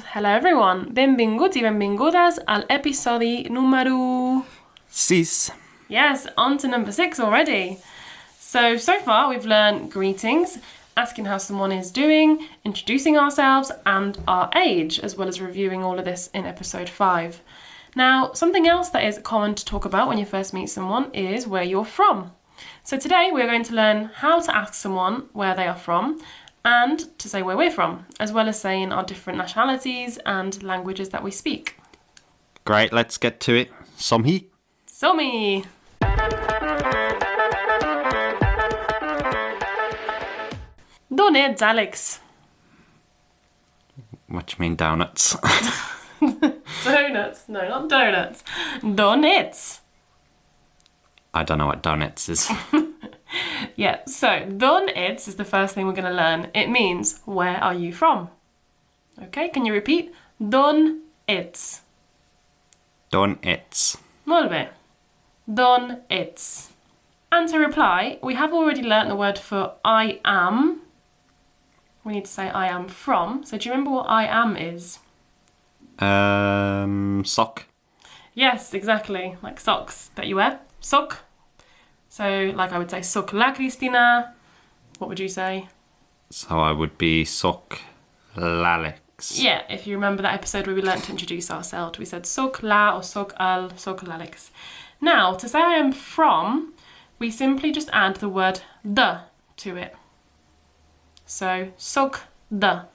Hello everyone. Benvinguts i benvingudes al episodi número 6. Yes, on to number 6 already. So far we've learned greetings, asking how someone is doing, introducing ourselves and our age, as well as reviewing all of this in episode 5. Now, something else that is common to talk about when you first meet someone is where you're from. So today we're going to learn how to ask someone where they are from and to say where we're from, as well as saying our different nationalities and languages that we speak. Great, let's get to it. Som-hi. Som-hi! D'on ets, Alex? What do you mean, donuts? Donuts? No, not donuts. D'on ets? I don't know what donuts is. Yeah, so d'on ets is the first thing we're going to learn. It means, where are you from? Okay, can you repeat? D'on ets? D'on ets. Molt bé. D'on ets? And to reply, we have already learnt the word for I am. We need to say I am from. So do you remember what I am is? Sock. Yes, exactly. Like socks that you wear. Sock. So, like I would say, soc la Christina. What would you say? So I would be sock l'Alex. Yeah, if you remember that episode where we learnt to introduce ourselves, we said soc la or soc al, soc l'Alex. Now, to say I am from, we simply just add the word de to it. So, soc de.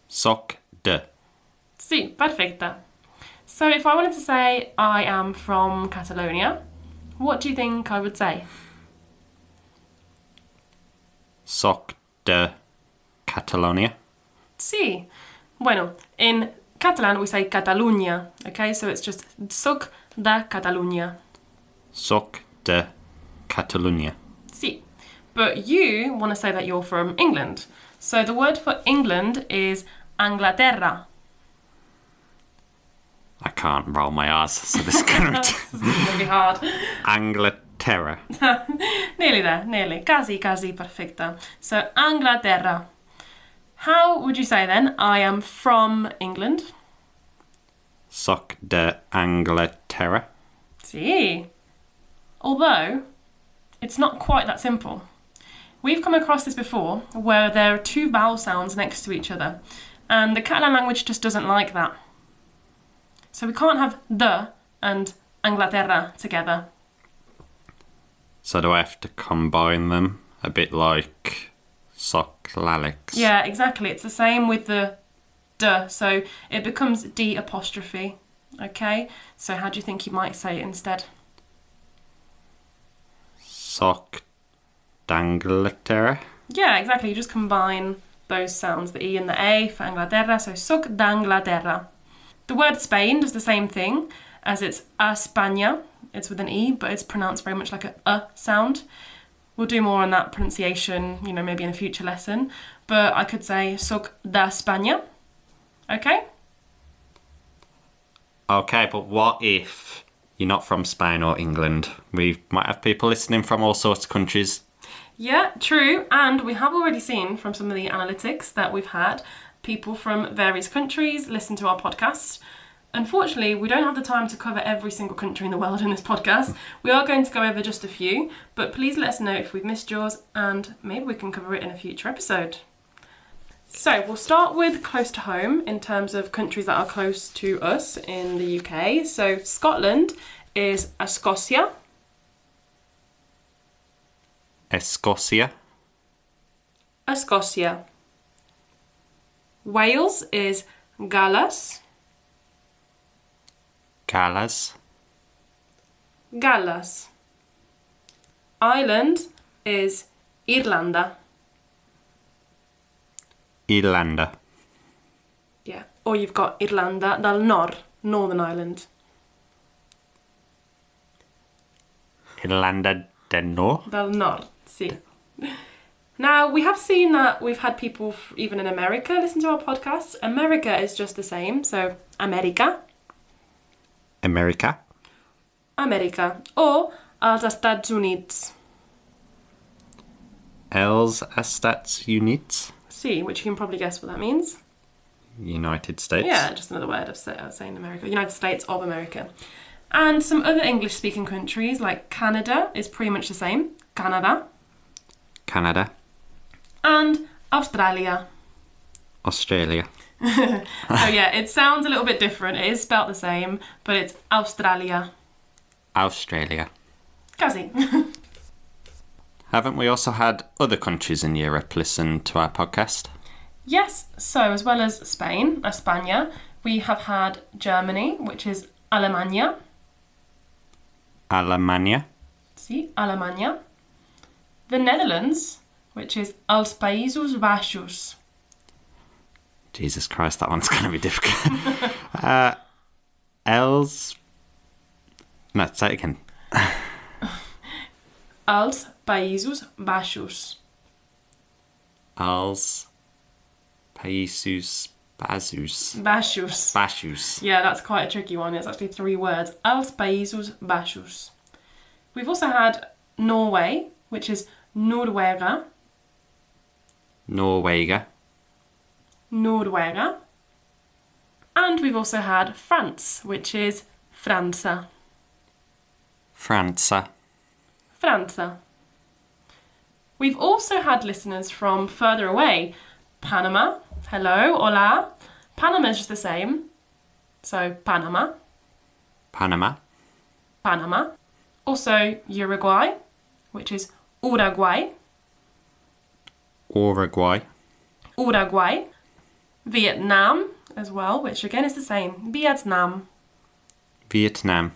Sock de. Sí, perfecta. So if I wanted to say I am from Catalonia, what do you think I would say? Sock de Catalonia. Sí. Bueno, in Catalan we say Catalunya, okay? So it's just soc de Catalunya. Sock de Catalunya. Sí. But you want to say that you're from England. So the word for England is Anglaterra. I can't roll my R's, so this is going to be hard. Anglaterra. Nearly there, nearly. Casi, perfecta. So, Anglaterra. How would you say then, I am from England? Sock de Anglaterra. Sí. Although, it's not quite that simple. We've come across this before, where there are two vowel sounds next to each other, and the Catalan language just doesn't like that. So we can't have de and Anglaterra together. So do I have to combine them? A bit like sock l'Alex. Yeah, exactly. It's the same with the de, so it becomes D apostrophe. Okay? So how do you think you might say it instead? Sock d'Anglaterra? Yeah, exactly. You just combine those sounds, the E and the A for Anglaterra, so soc d'Anglaterra. The word Spain does the same thing, as it's Espanya. It's with an E, but it's pronounced very much like a sound. We'll do more on that pronunciation, maybe in a future lesson. But I could say soc d'Espanya. Okay? Okay, but what if you're not from Spain or England? We might have people listening from all sorts of countries. Yeah, true. And we have already seen from some of the analytics that we've had people from various countries listen to our podcast. Unfortunately, we don't have the time to cover every single country in the world in this podcast. We are going to go over just a few, but please let us know if we've missed yours and maybe we can cover it in a future episode. So we'll start with close to home in terms of countries that are close to us in the UK. So Scotland is Escòcia. Escòcia. Escòcia. Wales is Galles. Galles. Galles. Ireland is Irlanda. Irlanda. Yeah. Or you've got Irlanda del Nord, Northern Ireland. Irlanda del Nord. Del Nord, sí. Now, we have seen that we've had people even in America listen to our podcasts. America is just the same, so Amèrica. Amèrica. Amèrica. Or als Estats Units. Els Estats Units. Sí, which you can probably guess what that means. United States. Yeah, just another word of saying America. United States of America. And some other English-speaking countries, like Canada, is pretty much the same. Canada. Canada. And Australia. Australia. So yeah, it sounds a little bit different. It is spelt the same, but it's Australia. Australia. Casi. Haven't we also had other countries in Europe listen to our podcast? Yes, so as well as Spain, España, we have had Germany, which is Alemanya. Alemanya. Sí, Alemanya. The Netherlands, which is Els Països Baixos. Jesus Christ, that one's going to be difficult. Els... No, say it again. Els Països Baixos. Els Països Baixos. Baixos. Baixos. Yeah, that's quite a tricky one. It's actually 3 words. Els Països Baixos. We've also had Norway, which is Noruega. Norwega. Noruega. And we've also had France, which is França. França. França. We've also had listeners from further away. Panama. Hello, hola. Panama is just the same. So, Panama. Panama. Panama. Also, Uruguay, which is Uruguay. Uruguay. Uruguay. Vietnam as well, which again is the same. Vietnam. Vietnam.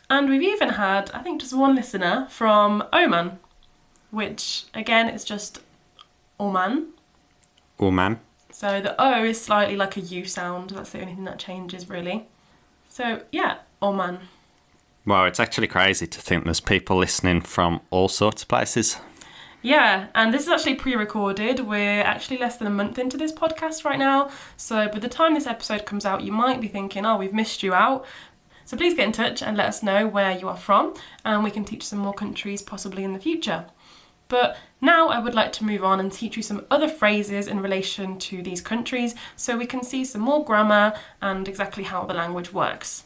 And we've even had, I think, just one listener from Oman, which again is just Oman. Oman. So the O is slightly like a U sound. That's the only thing that changes, really. So, yeah, Oman. Wow, it's actually crazy to think there's people listening from all sorts of places. Yeah, and this is actually pre-recorded. We're actually less than a month into this podcast right now. So by the time this episode comes out, you might be thinking, oh, we've missed you out. So please get in touch and let us know where you are from, and we can teach some more countries possibly in the future. But now I would like to move on and teach you some other phrases in relation to these countries so we can see some more grammar and exactly how the language works.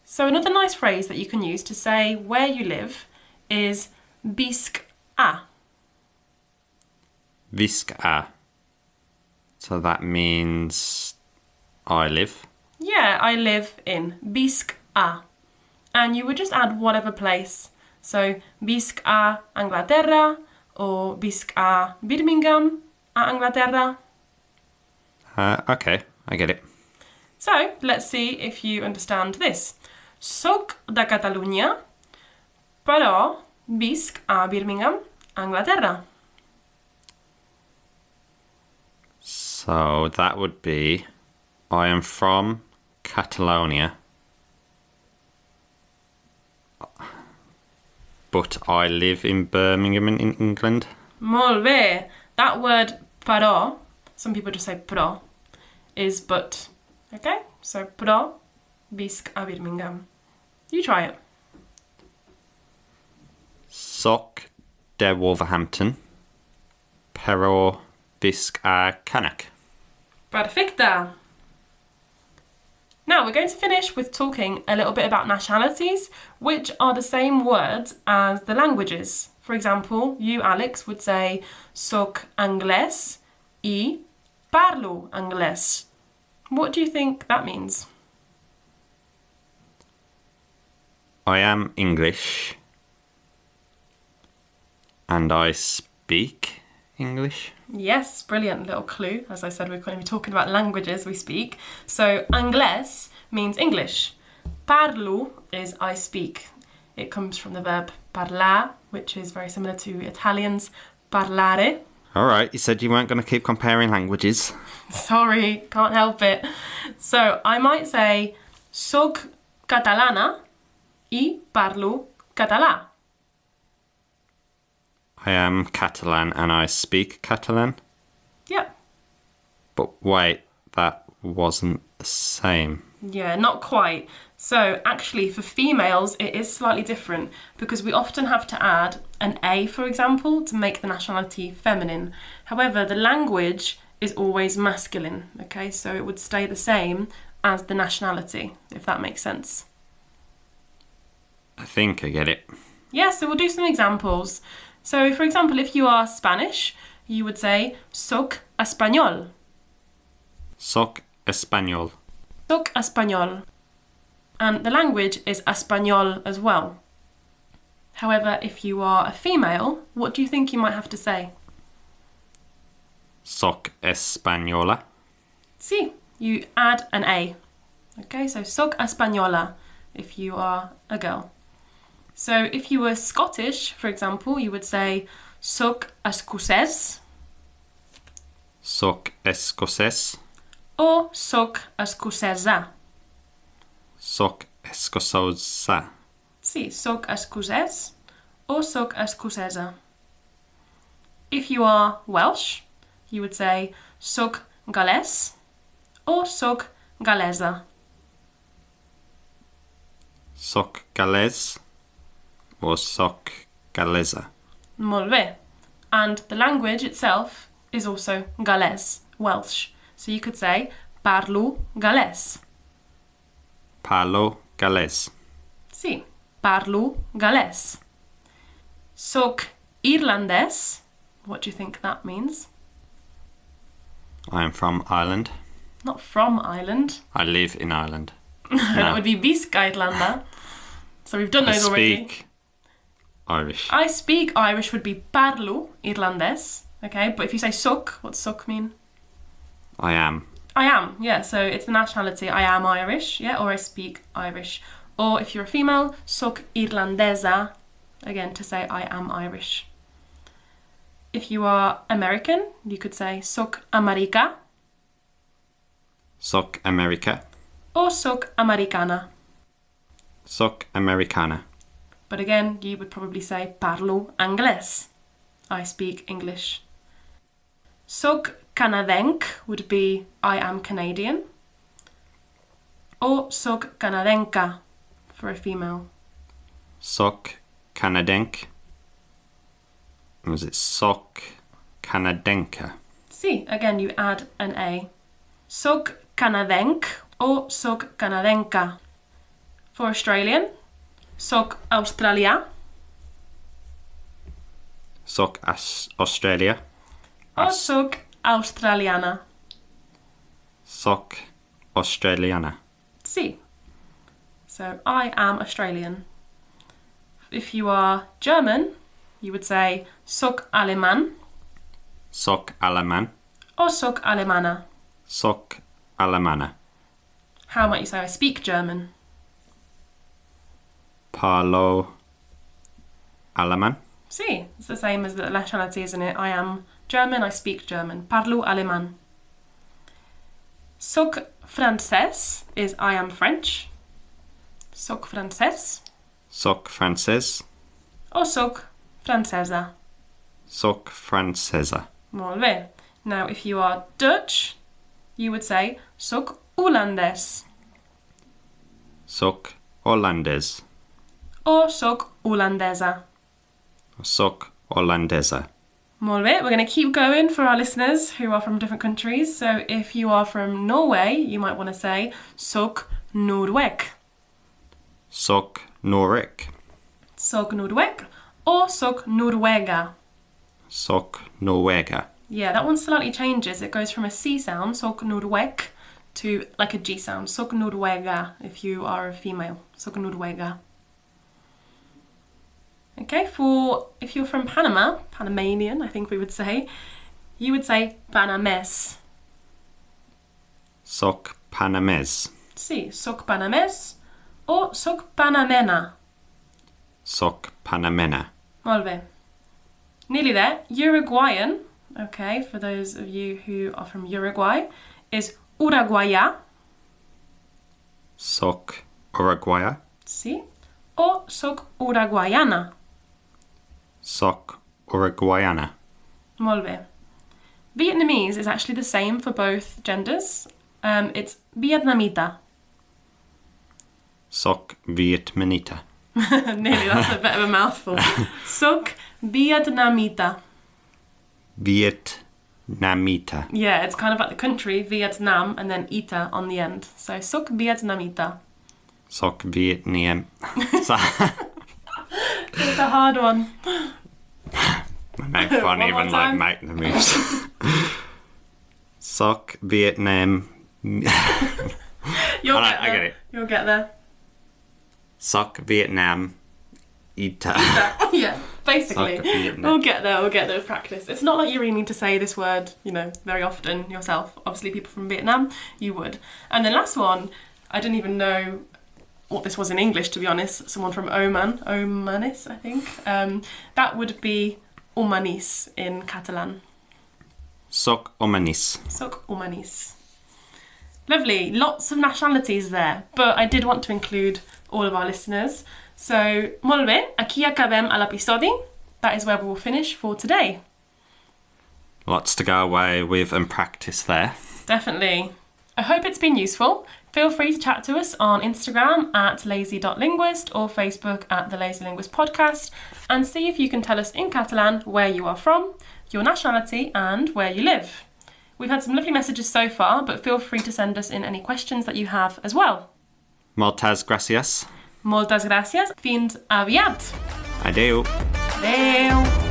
So another nice phrase that you can use to say where you live is Visc a. Visc a. So that means I live. Yeah, I live in Visc a. And you would just add whatever place. So Visc a Anglaterra or Visc a Birmingham a Anglaterra. Okay, I get it. So let's see if you understand this. Soc de Catalunya, però visc a Birmingham, Anglaterra. So that would be, I am from Catalonia, but I live in Birmingham in England. Molt bé. That word però, some people just say però, is but. Okay? So però visc a Birmingham. You try it. Soc de Wolverhampton, però visc a Cannock. Perfecta. Now we're going to finish with talking a little bit about nationalities, which are the same words as the languages. For example, you, Alex, would say soc anglès I parlo anglès. What do you think that means? I am English and I speak English. Yes, brilliant little clue. As I said, we're going to be talking about languages we speak. So anglès means English. Parlo is I speak. It comes from the verb parlar, which is very similar to Italian's parlare. All right, you said you weren't going to keep comparing languages. Sorry, can't help it. So I might say soc catalana I parlo català. I am Catalan and I speak Catalan. Yeah. But wait, that wasn't the same. Yeah, not quite. So actually for females it is slightly different because we often have to add an A, for example, to make the nationality feminine. However, the language is always masculine, okay? So it would stay the same as the nationality, if that makes sense. I think I get it. Yeah, so we'll do some examples. So, for example, if you are Spanish, you would say, soc español. Soc español. Soc español. And the language is español as well. However, if you are a female, what do you think you might have to say? Soc española. Sí, you add an A. Okay, so soc española if you are a girl. So if you were Scottish, for example, you would say soc escocès Soc escocès. or soc escocesa. Soc escososa. Sí, soc escocès or soc escocesa. If you are Welsh, you would say soc galès or soc galesa. Soc galès or soc galesa. Molt bé. And the language itself is also galès, Welsh. So you could say parlo galès. Parlo galès. Sí, parlo galès. Soc irlandès. What do you think that means? I am from Ireland. Not from Ireland. I live in Ireland. That would be Visc, Irlanda. So we've done I those already. speak Irish. I speak Irish would be parlo irlandès. Okay, but if you say soc, what's soc mean? I am. I am, yeah, so it's the nationality. I am Irish, yeah, or I speak Irish. Or if you're a female, soc irlandesa, again, to say I am Irish. If you are American, you could say soc Amèrica Soc Amèrica. or soc americana. Soc americana. But again, you would probably say parlo anglès. I speak English. Soc canadenc would be I am Canadian. Or soc canadenca for a female. Soc canadenc. Was it soc canadenca? Sí, again, you add an A. Soc canadenc or soc canadenca. For Australian, soc australià Soc Australia. or soc australiana. Soc Australiana. Sí. So I am Australian. If you are German, you would say soc alemán Soc Alemán. or soc alemana. Soc Alemana. How might you say I speak German? Parlo Alemán. Sí, it's the same as the nationality, isn't it? I am German, I speak German. Parlo alemán. Soc francès is I am French. Soc francès Soc francès. or soc francesa. Soc francesa. Molt bé. Now, if you are Dutch, you would say soc holandès Soc Hollandes. or soc holandesa. Soc Hollandesa. Molt bé. We're going to keep going for our listeners who are from different countries. So if you are from Norway, you might want to say soc Noorweg. Soc Norik. Soc Noorweg or soc Noruega. Soc Norwega. Yeah, that one slightly changes. It goes from a C sound, soc Noorweg, to like a G sound, soc Noruega, if you are a female. Soc Noruega. Okay, for if you're from Panama, Panamanian, I think we would say, you would say Panamès. Soc Panamès. Sí, soc Panamès or soc Panamena. Soc Panamena. Molt bé. Nearly there. Uruguayan, okay, for those of you who are from Uruguay, is Uruguaya. Soc Uruguaya. Sí. Or soc Uruguayana. Soc Uruguayana. Molt bé. Vietnamese is actually the same for both genders. It's Vietnamita. Soc Vietmanita. Nearly, that's a bit of a mouthful. Soc Vietnamita. Vietnamita. Yeah, it's kind of like the country, Vietnam, and then ita on the end. So, soc Vietnamita. Soc Vietnam. It's a hard one. My mouth won't One more even time. make the moves. Soc Vietnam. You'll I get it. You'll get there. Soc Vietnam. Ita. Yeah, basically. Soc Vietnam. We'll get there with practice. It's not like you really need to say this word, very often yourself. Obviously, people from Vietnam, you would. And the last one, I didn't even know what this was in English, to be honest. Someone from Oman, Omanis, I think. That would be Omanis in Catalan. Soc Omanis. Soc Omanis. Lovely. Lots of nationalities there, but I did want to include all of our listeners. So, molt bé, aquí acabem l'episodi. That is where we will finish for today. Lots to go away with and practice there. Definitely. I hope it's been useful. Feel free to chat to us on Instagram at lazy.linguist or Facebook at the Lazy Linguist podcast and see if you can tell us in Catalan where you are from, your nationality and where you live. We've had some lovely messages so far, but feel free to send us in any questions that you have as well. Moltes gràcies. Moltes gràcies. Fins aviat. Adeu. Adeu.